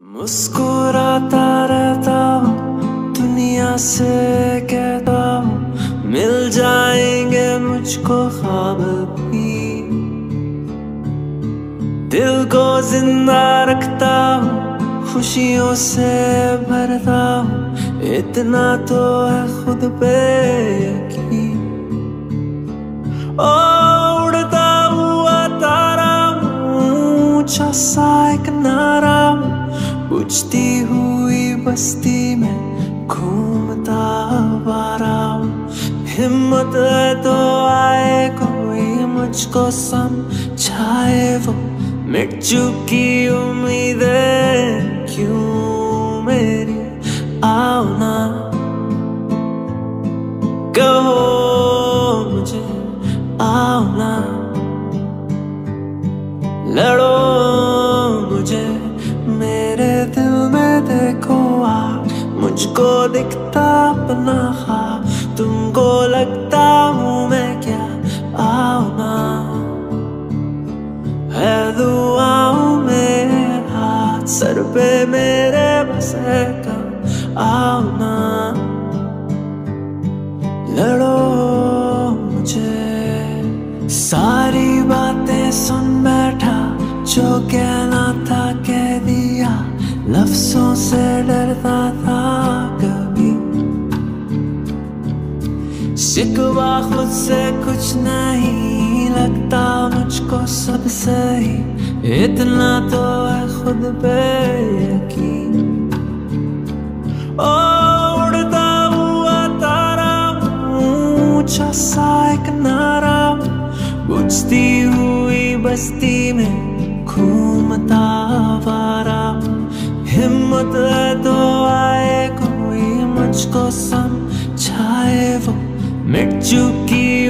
मुस्कुराता रहता हूँ दुनिया से कहता हूँ मिल जाएंगे मुझको ख्वाब भी। दिल को जिंदा रखता हूँ खुशियों से भरता हूँ इतना तो है खुद पे यकीन। ओ उड़ता हुआ तारा हूँ ऊंचा सा एक नारा हूँ बुझती हुई बस्ती में घूमता आवारा हूँ। हिम्मत है तो आए कोई मुझको समझाए वो मिट चुकी उम्मीदें क्यों मेरी। आओ ना कहो मुझे आओ ना लड़ो मुझे मेरे दिल में देखो आ मुझको दिखता अपना ख्वाब तुमको लगता हूँ मैं क्या। आओ ना है दुआओं में हाथ सर पे मेरे बस है कम। आओ ना लड़ो मुझे सारी बातें सुन बैठा जो कहना था कह दिया लफ्जों से डरता था कभी। शिकवा खुद से कुछ नहीं लगता मुझको सब सही इतना तो है खुद पे यकीन। ओ उड़ता हुआ तारा ऊंचा सा एक नारा बुझती हुई बस्ती में घूमता आवारा। हिम्मत है तो आए कोई मुझको समझाए वो मिट चुकी